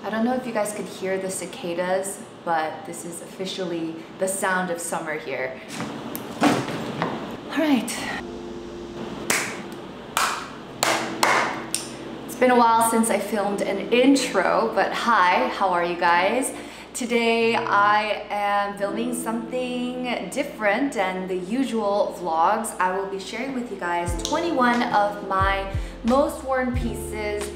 I don't know if you guys could hear the cicadas, but this is officially the sound of summer here. All right. It's been a while since I filmed an intro, but hi, how are you guys? Today I am filming something different than the usual vlogs. I will be sharing with you guys 21 of my most worn pieces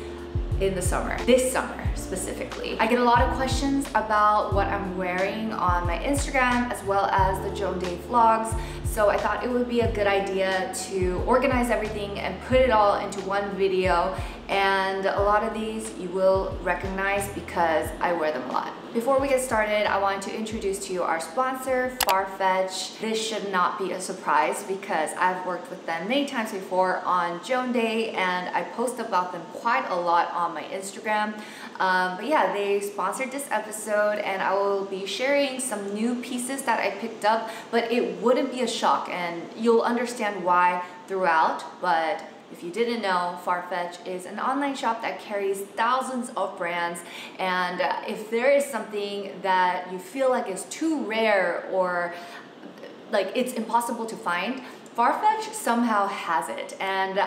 in the summer, this summer specifically. I get a lot of questions about what I'm wearing on my Instagram as well as the Joan Day vlogs. So I thought it would be a good idea to organize everything and put it all into one video. And a lot of these you will recognize because I wear them a lot. Before we get started, I wanted to introduce to you our sponsor, Farfetch. This should not be a surprise because I've worked with them many times before on Joan Day and I post about them quite a lot on my Instagram. But yeah, they sponsored this episode and I will be sharing some new pieces that I picked up, but it wouldn't be a shock and you'll understand why throughout. But if you didn't know, Farfetch is an online shop that carries thousands of brands, and if there is something that you feel like is too rare or like it's impossible to find, Farfetch somehow has it. And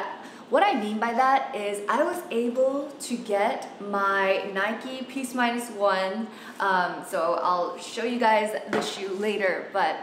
what I mean by that is I was able to get my Nike Peace Minus One, so I'll show you guys the shoe later, but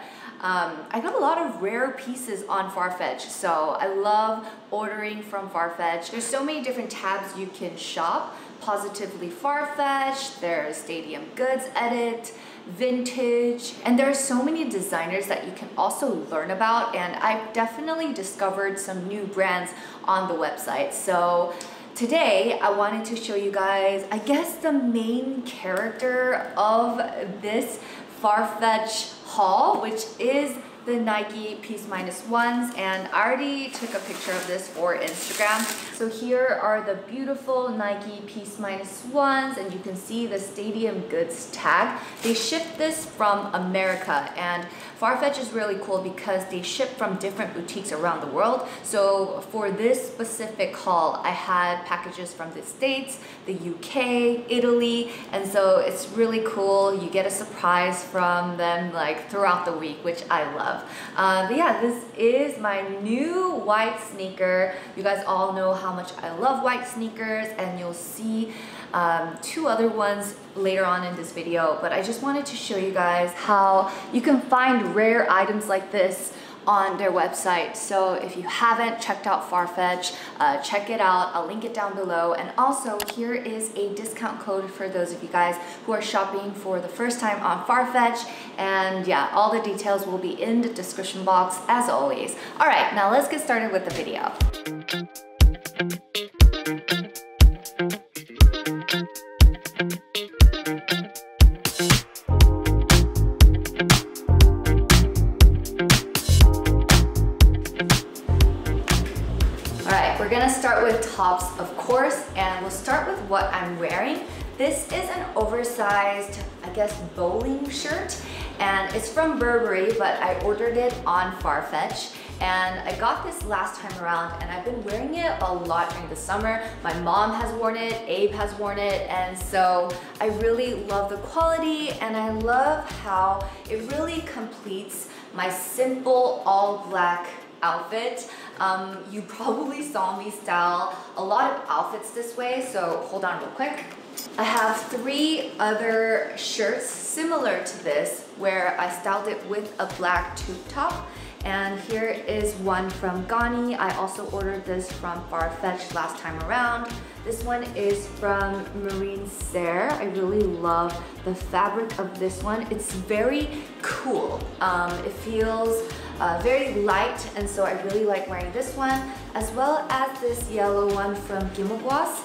I got a lot of rare pieces on Farfetch, so I love ordering from Farfetch. There's so many different tabs you can shop. Positively Farfetch, there's Stadium Goods Edit, Vintage, and there are so many designers that you can also learn about, and I've definitely discovered some new brands on the website. So today I wanted to show you guys, I guess, the main character of this Farfetch haul, which is the Nike Peace Minus Ones, and I already took a picture of this for Instagram. So here are the beautiful Nike Peace Minus Ones, and you can see the Stadium Goods tag. They shipped this from America, and Farfetch is really cool because they ship from different boutiques around the world. So for this specific haul, I had packages from the States, the UK, Italy, and so it's really cool. You get a surprise from them like throughout the week, which I love. But yeah, this is my new white sneaker. You guys all know how much I love white sneakers, and you'll see two other ones later on in this video, but I just wanted to show you guys how you can find rare items like this on their website. So if you haven't checked out Farfetch, check it out. I'll link it down below. And also here is a discount code for those of you guys who are shopping for the first time on Farfetch. And yeah, all the details will be in the description box as always. All right, now let's get started with the video. We're gonna start with tops, of course, and we'll start with what I'm wearing. This is an oversized, I guess, bowling shirt, and it's from Burberry, but I ordered it on Farfetch. And I got this last time around, and I've been wearing it a lot during the summer. My mom has worn it, Abe has worn it, and so I really love the quality, and I love how it really completes my simple all black outfit. You probably saw me style a lot of outfits this way, so hold on real quick. I have 3 other shirts similar to this where I styled it with a black tube top, and here is one from Gani. I also ordered this from Farfetch last time around. This one is from Marine Serre. I really love the fabric of this one. It's very cool. It feels very light, and so I really like wearing this one, as well as this yellow one from Gimaguas.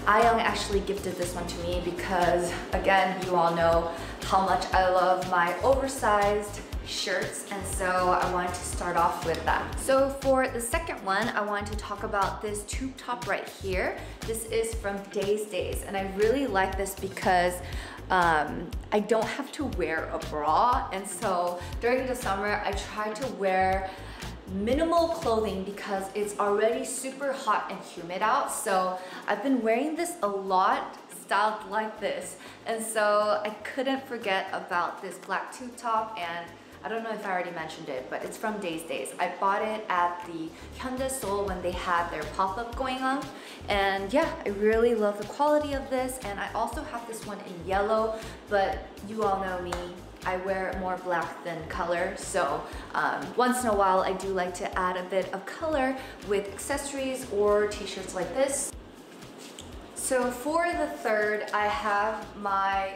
Ayoung actually gifted this one to me because, again, you all know how much I love my oversized shirts, and so I wanted to start off with that. So for the second one, I wanted to talk about this tube top right here. This is from Days, and I really like this because I don't have to wear a bra, and so during the summer I try to wear minimal clothing because it's already super hot and humid out. So I've been wearing this a lot styled like this. And so I couldn't forget about this black tube top, and I don't know if I already mentioned it, but it's from Days. I bought it at the Hyundai Seoul when they had their pop-up going on. And yeah, I really love the quality of this. And I also have this one in yellow, but you all know me, I wear more black than color. So once in a while, I do like to add a bit of color with accessories or t-shirts like this. So for the third, I have my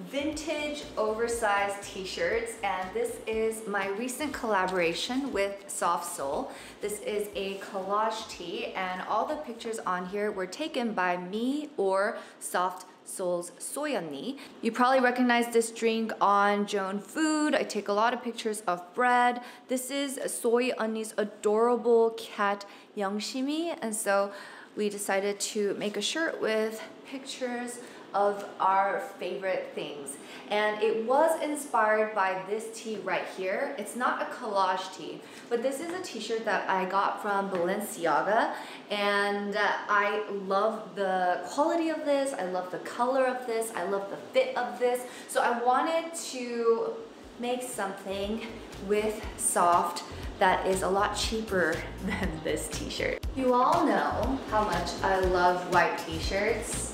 vintage oversized t-shirts, and this is my recent collaboration with Soft Soul. This is a collage tee, and all the pictures on here were taken by me or Soft Soul's Soy 언니. You probably recognize this drink on Joan food. I take a lot of pictures of bread. This is Soy 언니's adorable cat Youngshimi, and so we decided to make a shirt with pictures of our favorite things. And it was inspired by this tee right here. It's not a collage tee, but this is a t-shirt that I got from Balenciaga, and I love the quality of this, I love the color of this, I love the fit of this. So I wanted to make something with Soft that is a lot cheaper than this t-shirt. You all know how much I love white t-shirts.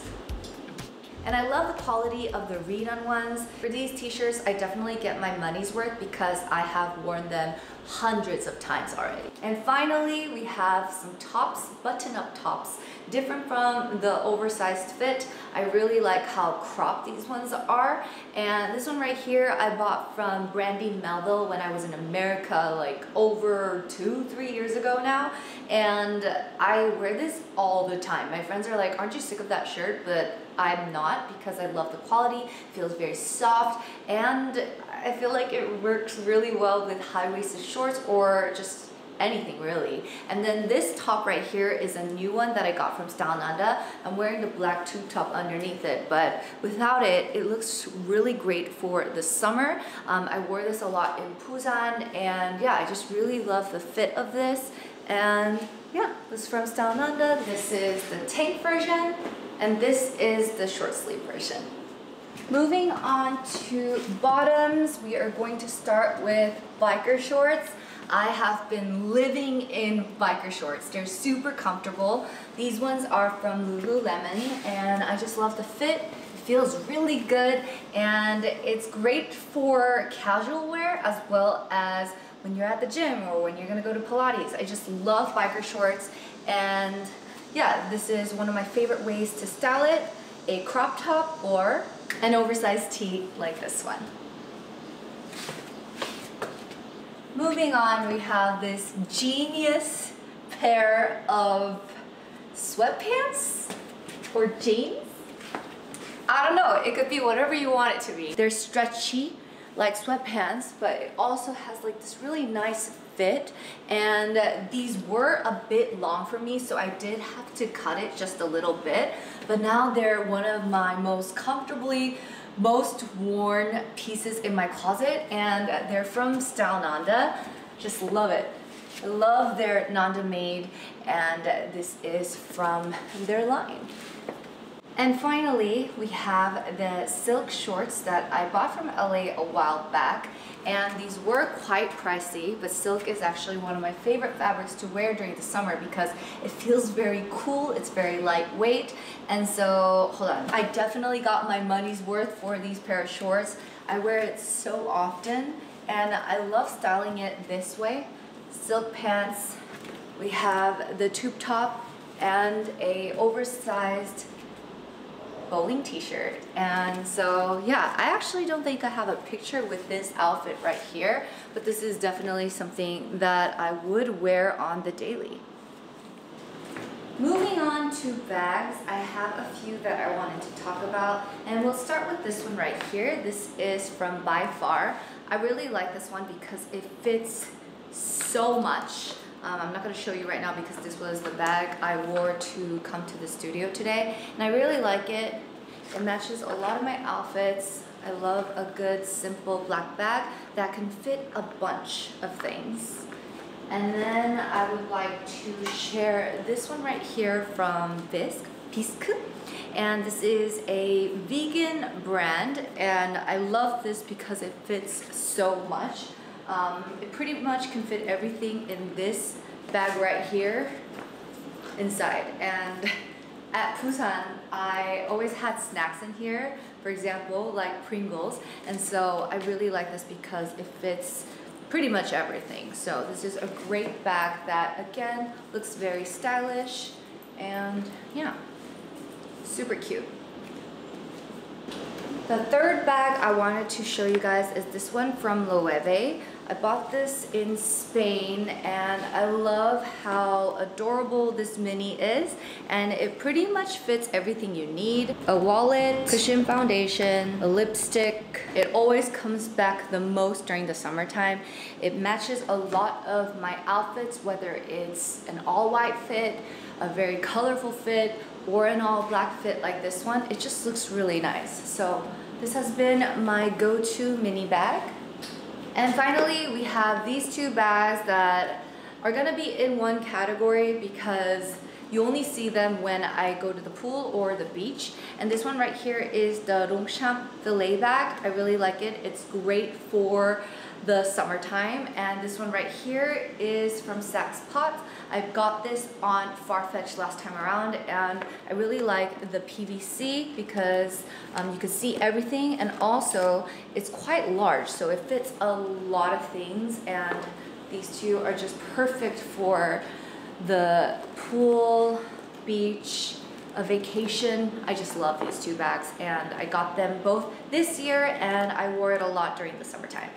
And I love the quality of the read-on ones. For these t-shirts, I definitely get my money's worth because I have worn them hundreds of times already. And finally, we have some tops, button-up tops, different from the oversized fit. I really like how cropped these ones are. And this one right here, I bought from Brandy Melville when I was in America, like over 2-3 years ago now. And I wear this all the time. My friends are like, aren't you sick of that shirt? But I'm not, because I love the quality. It feels very soft, and I feel like it works really well with high-waisted shorts or just anything really. And then this top right here is a new one that I got from Style Nanda. I'm wearing the black tube top underneath it, but without it, it looks really great for the summer. I wore this a lot in Busan, and yeah, I just really love the fit of this. And yeah, this is from Style Nanda. This is the tank version, and this is the short sleeve version. Moving on to bottoms, we are going to start with biker shorts. I have been living in biker shorts. They're super comfortable. These ones are from Lululemon, and I just love the fit. It feels really good, and it's great for casual wear as well as when you're at the gym or when you're gonna go to Pilates. I just love biker shorts, and yeah, this is one of my favorite ways to style it. A crop top or an oversized tee like this one. Moving on, we have this genius pair of sweatpants or jeans. I don't know, it could be whatever you want it to be. They're stretchy like sweatpants, but it also has like this really nice fit, and these were a bit long for me, so I did have to cut it just a little bit, but now they're one of my most comfortably most worn pieces in my closet, and they're from Style Nanda. Just love it. I love their Nanda made, and this is from their line. And finally, we have the silk shorts that I bought from LA a while back, and these were quite pricey, but silk is actually one of my favorite fabrics to wear during the summer because it feels very cool, it's very lightweight, and so, hold on, I definitely got my money's worth for these pair of shorts. I wear it so often, and I love styling it this way. Silk pants, we have the tube top, and a oversized bowling t-shirt. And so yeah, I actually don't think I have a picture with this outfit right here, but this is definitely something that I would wear on the daily. Moving on to bags, I have a few that I wanted to talk about, and we'll start with this one right here. This is from By Far. I really like this one because it fits so much. I'm not going to show you right now because this was the bag I wore to come to the studio today, and I really like it. It matches a lot of my outfits. I love a good simple black bag that can fit a bunch of things. And then I would like to share this one right here from Bisque. and this is a vegan brand, and I love this because it fits so much. It pretty much can fit everything in this bag right here inside. And at Busan, I always had snacks in here, for example, like Pringles, and so I really like this because it fits pretty much everything. So this is a great bag that, again, looks very stylish and yeah, super cute. The third bag I wanted to show you guys is this one from Loewe. I bought this in Spain and I love how adorable this mini is, and it pretty much fits everything you need. A wallet, cushion foundation, a lipstick. It always comes back the most during the summertime. It matches a lot of my outfits, whether it's an all white fit, a very colorful fit, or an all black fit like this one. It just looks really nice. So this has been my go-to mini bag. And finally, we have these two bags that are gonna be in one category because you only see them when I go to the pool or the beach. And this one right here is the Longchamp Filet bag. I really like it. It's great for the summertime. And this one right here is from Saks Pot. I got this on Farfetch last time around, and I really like the PVC because you can see everything, and also it's quite large, so it fits a lot of things, and these two are just perfect for the pool, beach, a vacation. I just love these two bags, and I got them both this year, and I wore it a lot during the summertime.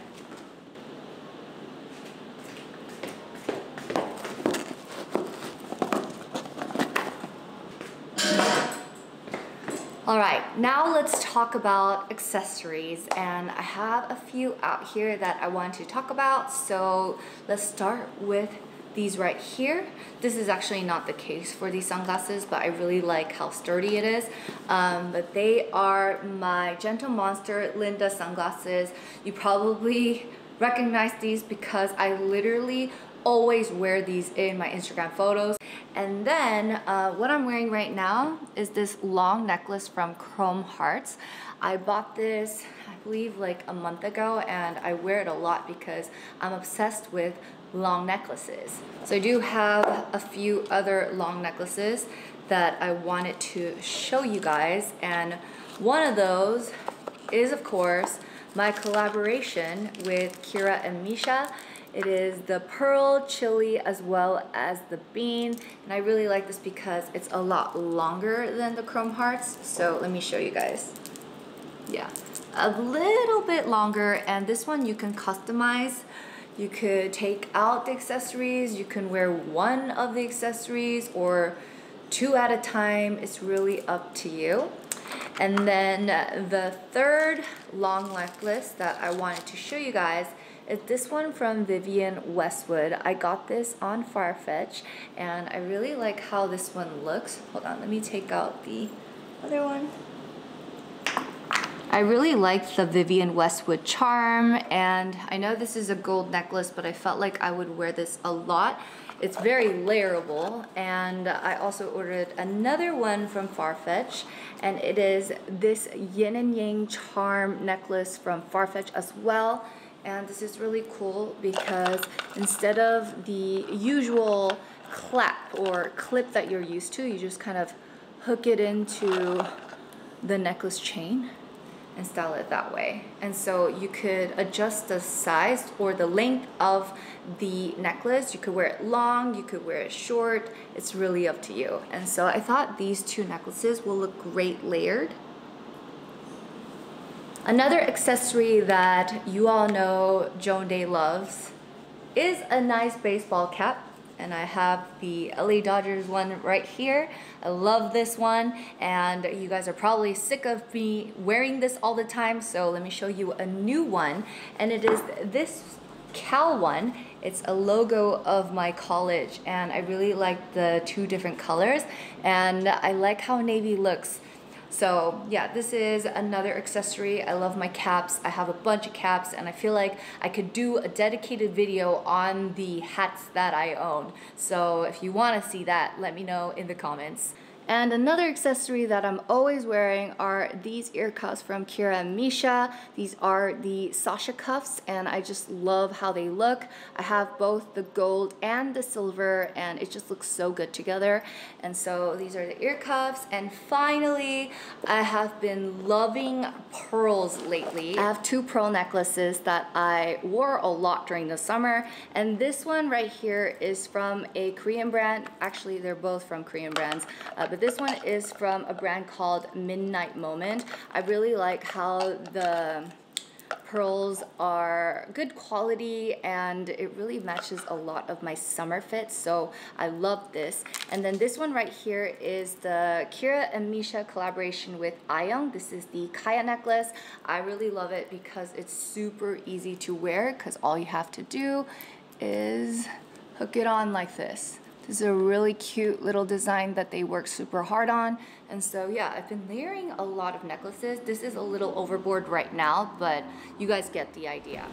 Alright, now let's talk about accessories, and I have a few out here that I want to talk about. So let's start with these right here. This is actually not the case for these sunglasses, but I really like how sturdy it is. But they are my Gentle Monster Linda sunglasses. You probably recognize these because I literally always wear these in my Instagram photos. And then what I'm wearing right now is this long necklace from Chrome Hearts. I bought this, I believe, like a month ago, and I wear it a lot because I'm obsessed with long necklaces. So I do have a few other long necklaces that I wanted to show you guys, and one of those is, of course, my collaboration with Kira and Misha. It is the pearl chili as well as the bean, and I really like this because it's a lot longer than the Chrome Hearts. So let me show you guys. Yeah, a little bit longer, and this one you can customize. You could take out the accessories, you can wear one of the accessories or two at a time. It's really up to you. And then the third long necklace that I wanted to show you guys is this one from Vivienne Westwood. I got this on Farfetch, and I really like how this one looks. Hold on, let me take out the other one. I really like the Vivienne Westwood charm, and I know this is a gold necklace, but I felt like I would wear this a lot. It's very layerable, and I also ordered another one from Farfetch, and it is this yin and yang charm necklace from Farfetch as well. And this is really cool because instead of the usual clap or clip that you're used to, you just kind of hook it into the necklace chain and style it that way. And so you could adjust the size or the length of the necklace. You could wear it long, you could wear it short. It's really up to you. And so I thought these two necklaces will look great layered. Another accessory that you all know Joan loves is a nice baseball cap. And I have the LA Dodgers one right here. I love this one, and you guys are probably sick of me wearing this all the time, so let me show you a new one. And it is this Cal one. It's a logo of my college, and I really like the two different colors, and I like how navy looks. So yeah, this is another accessory. I love my caps. I have a bunch of caps, and I feel like I could do a dedicated video on the hats that I own. So if you want to see that, let me know in the comments. And another accessory that I'm always wearing are these ear cuffs from Kira and Misha. These are the Sasha cuffs and I just love how they look. I have both the gold and the silver and it just looks so good together. And so these are the ear cuffs. And finally, I have been loving pearls lately. I have two pearl necklaces that I wore a lot during the summer. And this one right here is from a Korean brand. Actually, they're both from Korean brands. But this one is from a brand called Midnight Moment. I really like how the pearls are good quality and it really matches a lot of my summer fits, so I love this. And then this one right here is the Kira and Misha collaboration with Ayoung. This is the Kaya necklace. I really love it because it's super easy to wear because all you have to do is hook it on like this. This is a really cute little design that they work super hard on. And so yeah, I've been layering a lot of necklaces. This is a little overboard right now, but you guys get the idea.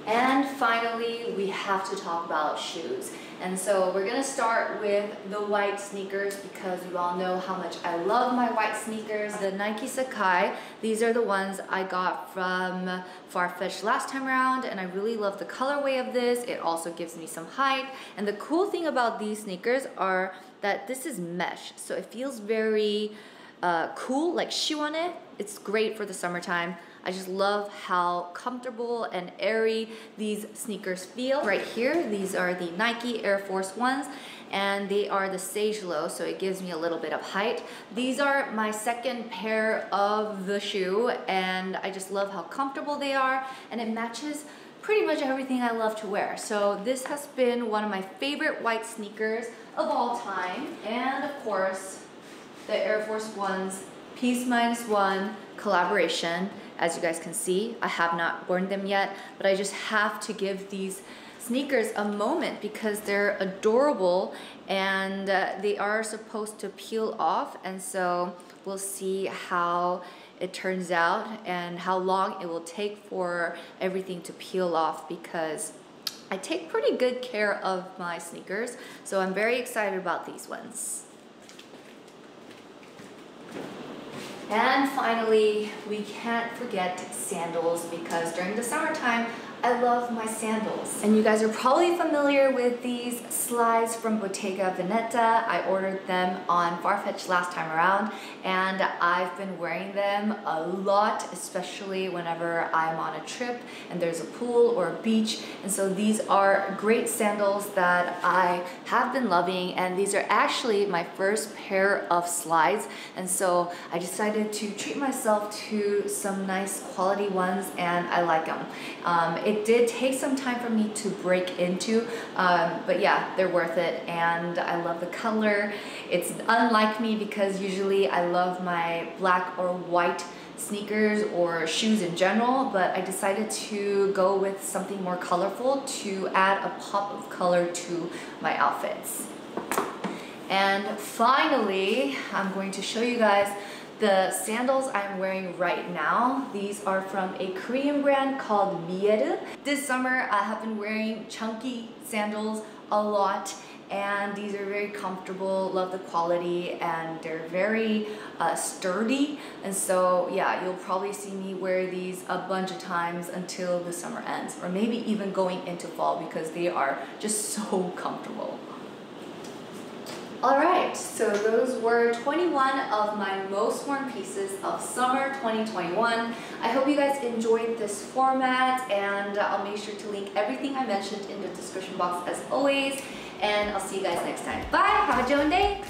And finally, we have to talk about shoes. And so we're gonna start with the white sneakers because you all know how much I love my white sneakers. The Nike Sacai, these are the ones I got from Farfetch last time around and I really love the colorway of this. It also gives me some height. And the cool thing about these sneakers are that this is mesh. So it feels very cool, like shoe on it. It's great for the summertime. I just love how comfortable and airy these sneakers feel. Right here, these are the Nike Airforce ones and they are the Sage Low, so it gives me a little bit of height. These are my second pair of the shoe and I just love how comfortable they are and it matches pretty much everything I love to wear. So this has been one of my favorite white sneakers of all time. And of course, the Air Force One's Peace Minus One collaboration. As you guys can see, I have not worn them yet, but I just have to give these sneakers a moment because they're adorable and they are supposed to peel off. And so we'll see how it turns out and how long it will take for everything to peel off because I take pretty good care of my sneakers. So I'm very excited about these ones. And finally, we can't forget sandals because during the summertime, I love my sandals. And you guys are probably familiar with these slides from Bottega Veneta. I ordered them on Farfetch last time around and I've been wearing them a lot, especially whenever I'm on a trip and there's a pool or a beach. And so these are great sandals that I have been loving and these are actually my first pair of slides. And so I decided to treat myself to some nice quality ones and I like them. It did take some time for me to break into, but yeah, they're worth it and I love the color. It's unlike me because usually I love my black or white sneakers or shoes in general, but I decided to go with something more colorful to add a pop of color to my outfits. And finally, I'm going to show you guys the sandals I'm wearing right now. These are from a Korean brand called Miere. This summer, I have been wearing chunky sandals a lot and these are very comfortable, love the quality, and they're very sturdy. And so yeah, you'll probably see me wear these a bunch of times until the summer ends, or maybe even going into fall because they are just so comfortable. Alright, so those were 21 of my most worn pieces of summer 2021. I hope you guys enjoyed this format and I'll make sure to link everything I mentioned in the description box as always. And I'll see you guys next time. Bye! Have a Joan day!